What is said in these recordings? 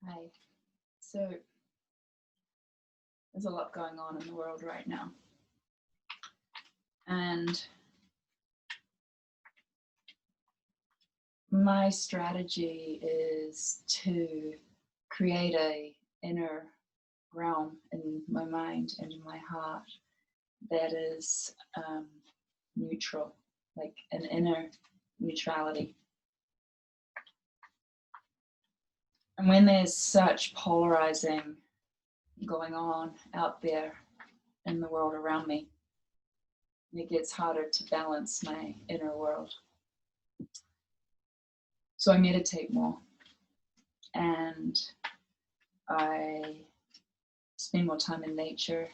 Hi. So there's a lot going on in the world right now. And my strategy is to create a inner realm in my mind and in my heart that is neutral, like an inner neutrality. And when there's such polarizing going on out there in the world around me, it gets harder to balance my inner world. So I meditate more and I spend more time in nature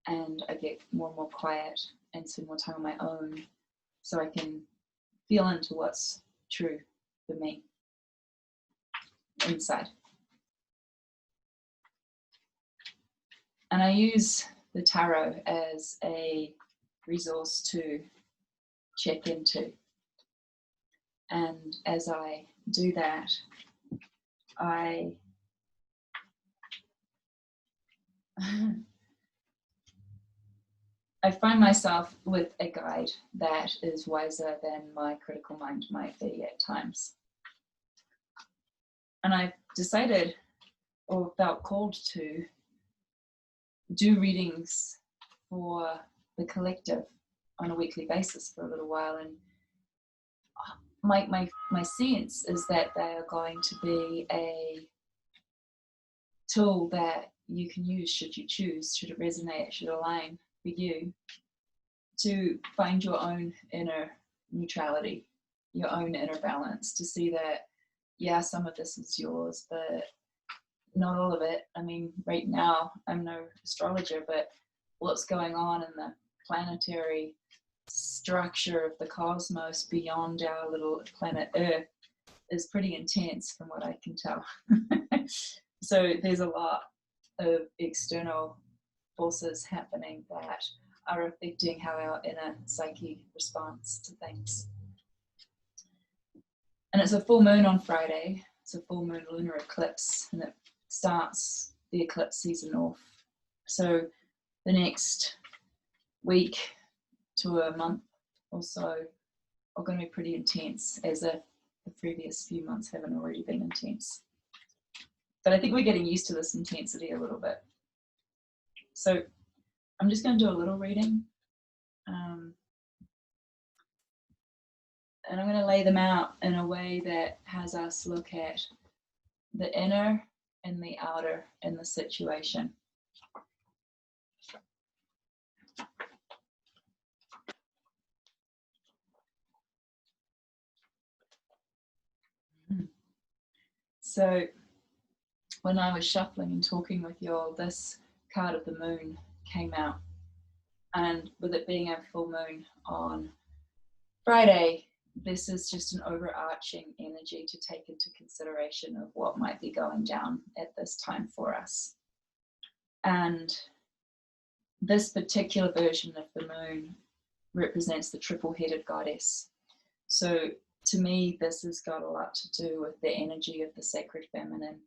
and I get more and more quiet and spend more time on my own so I can feel into what's true for me inside. And I use the tarot as a resource to check into. And as I do that, I find myself with a guide that is wiser than my critical mind might be at times. And I've decided or felt called to do readings for the collective on a weekly basis for a little while. And my sense is that they are going to be a tool that you can use should you choose, should it resonate, should it align for you, to find your own inner neutrality, your own inner balance, to see that, yeah, some of this is yours, but not all of it. I mean, right now, I'm no astrologer, but what's going on in the planetary structure of the cosmos beyond our little planet Earth is pretty intense from what I can tell. So there's a lot of external forces happening that are affecting how our inner psyche responds to things. And it's a full moon on Friday. It's a full moon lunar eclipse, and it starts the eclipse season off. So the next week to a month or so are going to be pretty intense, as if the previous few months haven't already been intense. But I think we're getting used to this intensity a little bit. So I'm just going to do a little reading. And I'm going to lay them out in a way that has us look at the inner and the outer in the situation. So when I was shuffling and talking with you all, this card of the moon came out. And with it being a full moon on Friday, this is just an overarching energy to take into consideration of what might be going down at this time for us. And this particular version of the moon represents the triple-headed goddess. So to me, this has got a lot to do with the energy of the sacred feminine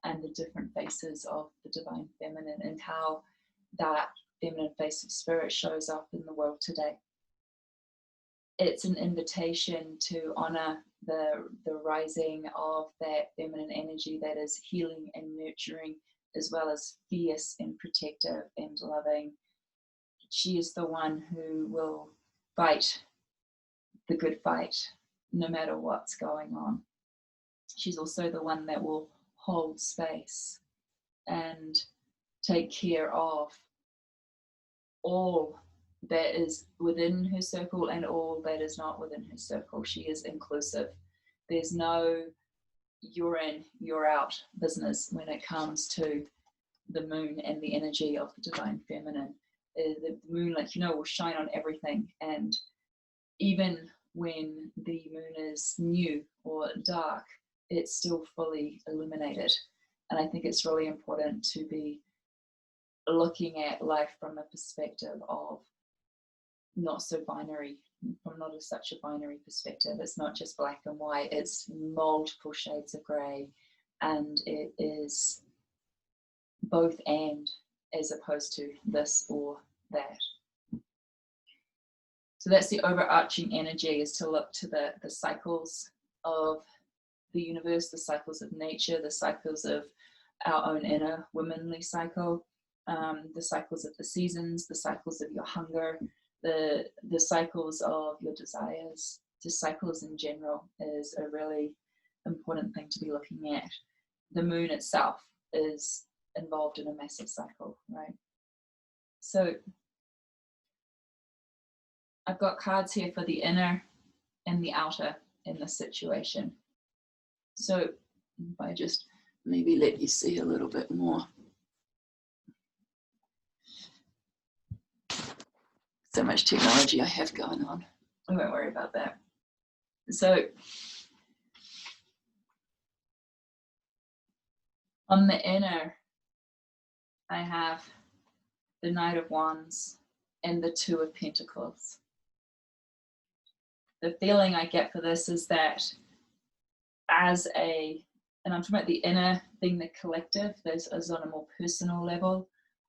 and the different faces of the divine feminine and how that feminine face of spirit shows up in the world today. It's an invitation to honor the rising of that feminine energy that is healing and nurturing, as well as fierce and protective and loving. She is the one who will fight the good fight, no matter what's going on. She's also the one that will hold space and take care of all that is within her circle and all that is not within her circle. She is inclusive. There's no you're in, you're out business when it comes to the moon and the energy of the divine feminine. The moon, like, will shine on everything. And even when the moon is new or dark, it's still fully illuminated. And I think it's really important to be looking at life from a perspective of not so binary, from not such a binary perspective. It's not just black and white, it's multiple shades of grey, and it is both and, as opposed to this or that. So that's the overarching energy, is to look to the cycles of the universe, the cycles of nature, the cycles of our own inner womanly cycle, the cycles of the seasons, the cycles of your hunger, the cycles of your desires. Just cycles in general is a really important thing to be looking at. The moon itself is involved in a massive cycle, right? So I've got cards here for the inner and the outer in this situation. So if I just maybe let you see a little bit more. So much technology I have going on. I won't worry about that. So on the inner, I have the Knight of Wands and the Two of Pentacles. The feeling I get for this is that as a, and I'm talking about the inner being the collective, this is on a more personal level,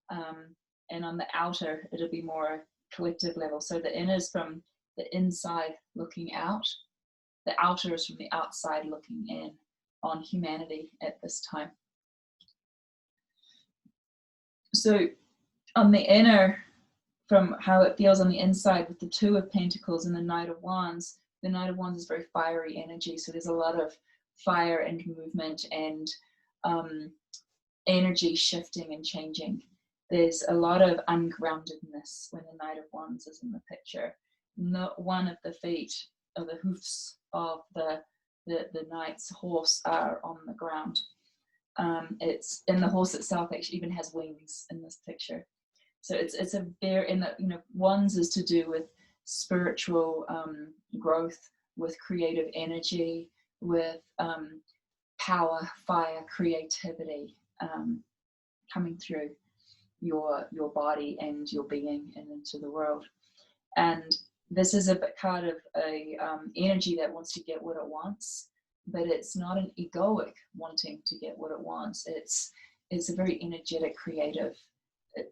and on the outer, it'll be more a collective level. So the inner is from the inside looking out, the outer is from the outside looking in on humanity at this time. So on the inner, from how it feels on the inside with the Two of Pentacles and the Knight of Wands, the Knight of Wands is very fiery energy. So there's a lot of fire and movement and energy shifting and changing. There's a lot of ungroundedness when the Knight of Wands is in the picture. Not one of the feet or the hoofs of the knight's horse are on the ground. It's, and the horse itself actually even has wings in this picture. So it's a very, and Wands is to do with spiritual growth, with creative energy, with power, fire, creativity coming through your body and your being and into the world. And this is a card of a energy that wants to get what it wants, but it's not an egoic wanting to get what it wants. It's a very energetic, creative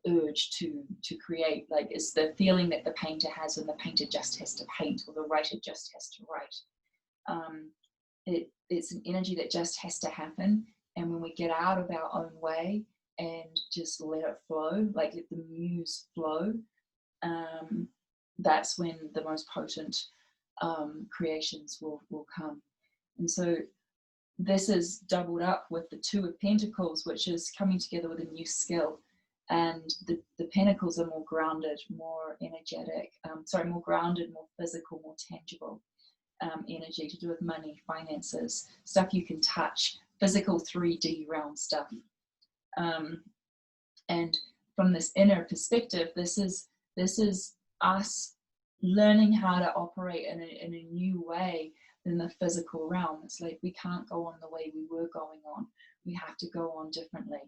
urge to create. Like, it's the feeling that the painter has when the painter just has to paint, or the writer just has to write. It's an energy that just has to happen, and when we get out of our own way and just let it flow, like let the muse flow, that's when the most potent creations will come. And so this is doubled up with the Two of Pentacles, which is coming together with a new skill. And the Pentacles are more grounded, more energetic, more grounded, more physical, more tangible energy to do with money, finances, stuff you can touch, physical 3D realm stuff. And from this inner perspective, this is us learning how to operate in a new way in the physical realm. It's like we can't go on the way we were going on. We have to go on differently.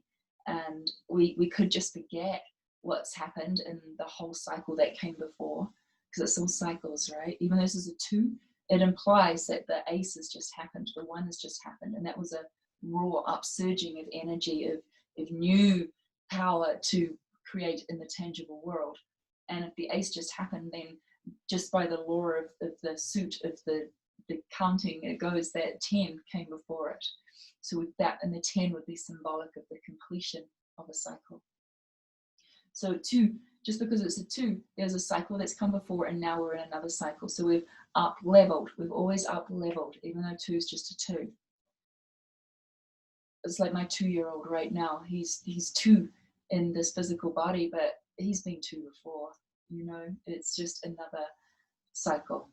And we could just forget what's happened in the whole cycle that came before, because it's all cycles, right? Even though this is a 2, it implies that the Ace has just happened, the 1 has just happened, and that was a raw upsurging of energy, of new power to create in the tangible world. And if the Ace just happened, then just by the law of the suit of the counting, it goes that 10 came before it. So with that, and the 10 would be symbolic of the completion of a cycle. So 2, just because it's a 2, there's a cycle that's come before, and now we're in another cycle. So we've up-leveled. We've always up-leveled, even though 2 is just a 2. It's like my 2-year-old right now. He's 2 in this physical body, but he's been 2 before. It's just another cycle.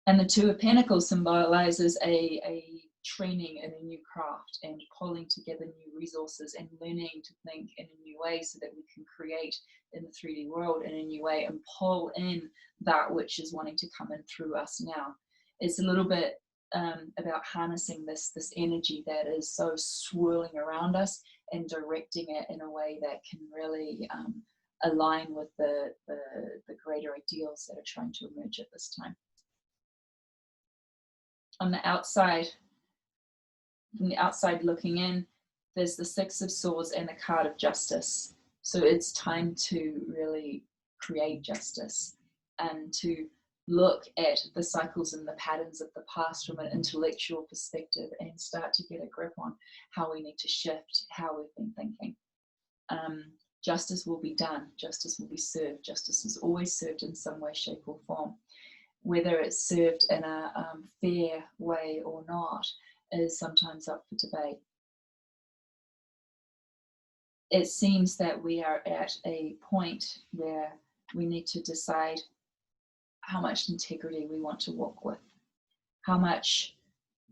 And the Two of Pentacles symbolizes a training in a new craft and pulling together new resources and learning to think in a new way so that we can create in the 3D world in a new way and pull in that which is wanting to come in through us now. It's a little bit about harnessing this energy that is so swirling around us and directing it in a way that can really align with the greater ideals that are trying to emerge at this time. On the outside, from the outside looking in, there's the Six of Swords and the card of Justice. So it's time to really create justice and to look at the cycles and the patterns of the past from an intellectual perspective and start to get a grip on how we need to shift how we've been thinking. Justice will be done, justice will be served. Justice is always served in some way, shape, or form. Whether it's served in a fair way or not is sometimes up for debate. It seems that we are at a point where we need to decide how much integrity we want to walk with, how much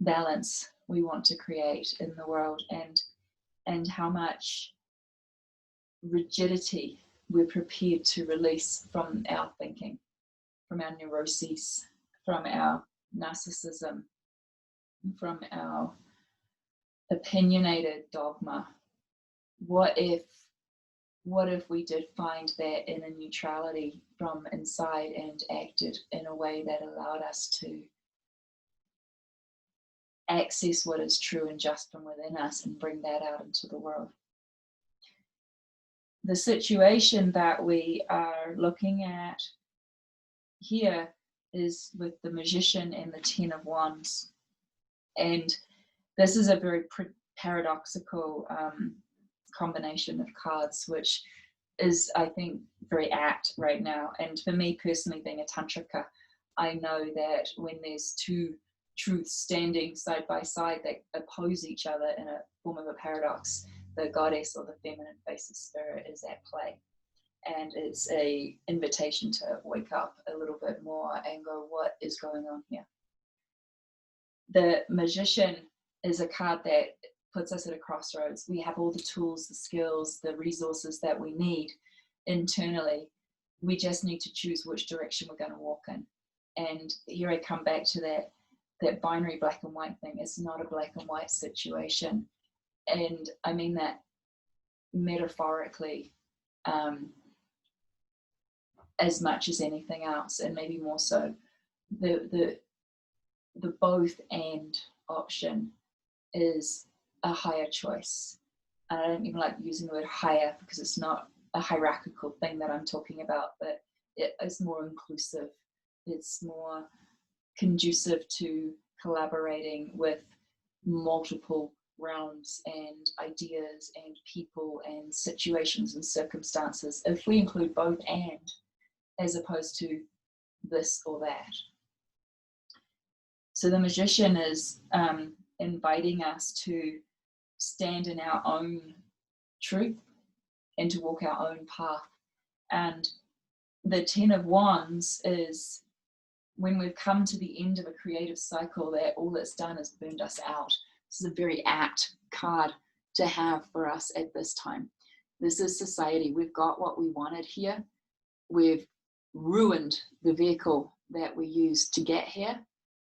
balance we want to create in the world, and how much rigidity we're prepared to release from our thinking, from our neuroses, from our narcissism, from our opinionated dogma. What if we did find that inner neutrality from inside and acted in a way that allowed us to access what is true and just from within us and bring that out into the world? The situation that we are looking at here is with the Magician and the Ten of Wands. And this is a very paradoxical combination of cards, which is, I think, very apt right now. And for me personally, being a tantrika, I know that when there's two truths standing side by side that oppose each other in a form of a paradox, the goddess or the feminine face of spirit is at play. And it's a invitation to wake up a little bit more and go, what is going on here? The Magician is a card that puts us at a crossroads. We have all the tools, the skills, the resources that we need internally. We just need to choose which direction we're going to walk in. And here I come back to that binary black and white thing. It's not a black and white situation. And I mean that metaphorically, as much as anything else, and maybe more so. The both and option is a higher choice. And I don't even like using the word higher because it's not a hierarchical thing that I'm talking about, but it is more inclusive. It's more conducive to collaborating with multiple realms and ideas and people and situations and circumstances if we include both and, as opposed to this or that. So the Magician is inviting us to stand in our own truth and to walk our own path. And the Ten of Wands is when we've come to the end of a creative cycle that all it's done is burned us out. This is a very apt card to have for us at this time. This is society. We've got what we wanted here. We've ruined the vehicle that we used to get here.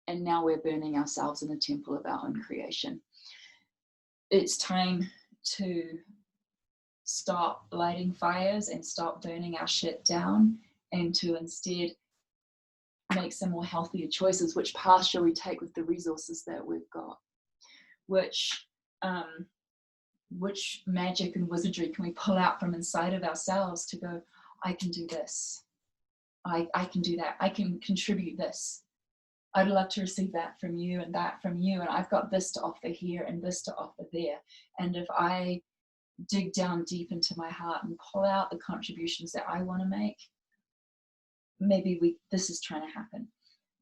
And now we're burning ourselves in the temple of our own creation. It's time to stop lighting fires and stop burning our shit down, and to instead make some more healthier choices. Which path shall we take with the resources that we've got? Which magic and wizardry can we pull out from inside of ourselves to go, I can do this. I can do that. I can contribute this. I'd love to receive that from you and that from you. And I've got this to offer here and this to offer there. And if I dig down deep into my heart and pull out the contributions that I want to make, maybe this is trying to happen.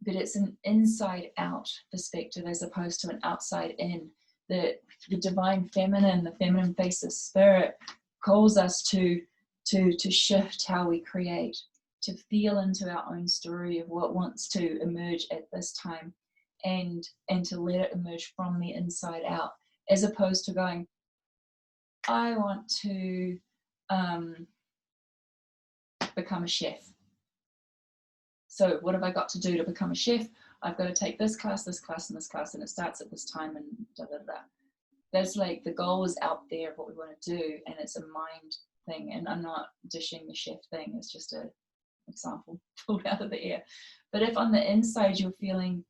But it's an inside out perspective as opposed to an outside in. The divine feminine, the feminine face of spirit calls us to shift how we create, to feel into our own story of what wants to emerge at this time, and to let it emerge from the inside out, as opposed to going, I want to become a chef. So what have I got to do to become a chef? I've got to take this class, and this class, and it starts at this time, and da da da. That's like the goal is out there of what we want to do, and it's a mind thing. And I'm not dishing the chef thing, it's just a example pulled out of the air. But if on the inside you're feeling,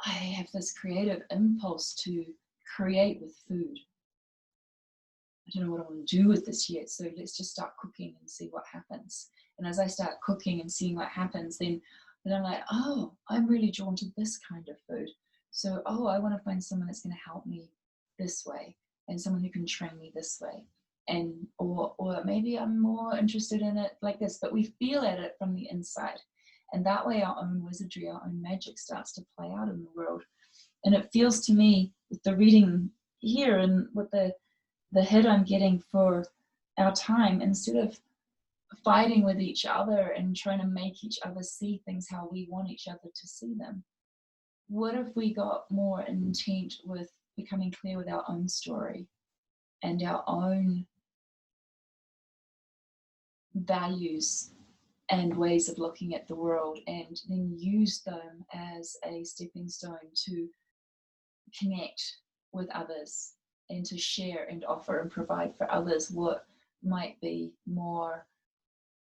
I have this creative impulse to create with food. I don't know what I want to do with this yet, so let's just start cooking and see what happens. And as I start cooking and seeing what happens, then I'm like, oh, I'm really drawn to this kind of food. So, oh, I want to find someone that's going to help me this way, and someone who can train me this way. And or maybe I'm more interested in it like this, but we feel at it from the inside. And that way our own wizardry, our own magic starts to play out in the world. And it feels to me, with the reading here and with the hit I'm getting for our time, instead of fighting with each other and trying to make each other see things how we want each other to see them, what if we got more intent with becoming clear with our own story and our own values and ways of looking at the world, and then use them as a stepping stone to connect with others and to share and offer and provide for others what might be more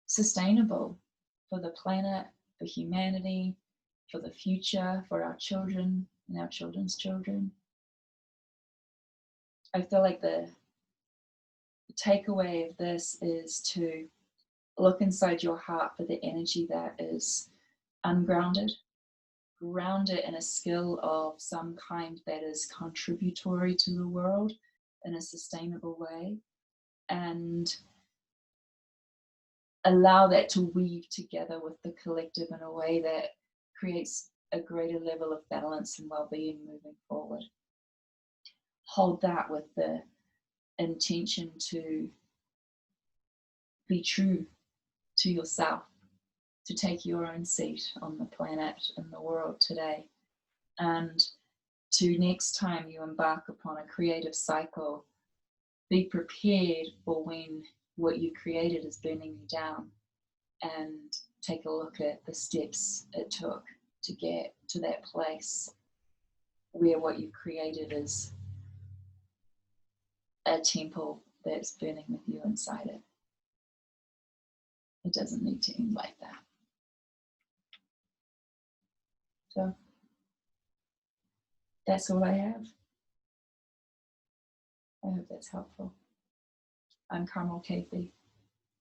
sustainable for the planet, for humanity, for the future, for our children and our children's children. I feel like the takeaway of this is to look inside your heart for the energy that is ungrounded, ground it in a skill of some kind that is contributory to the world in a sustainable way, and allow that to weave together with the collective in a way that creates a greater level of balance and well-being moving forward. Hold that with the intention to be true to yourself, to take your own seat on the planet and the world today, and to next time you embark upon a creative cycle, be prepared for when what you created is burning you down, and take a look at the steps it took to get to that place where what you've created is a temple that's burning with you inside it. It doesn't need to end like that. So that's all I have. I hope that's helpful. I'm Carmel Cathey,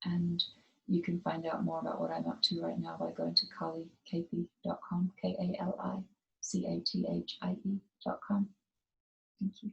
and you can find out more about what I'm up to right now by going to kalicathie.com, KALICATHIE.com. Thank you.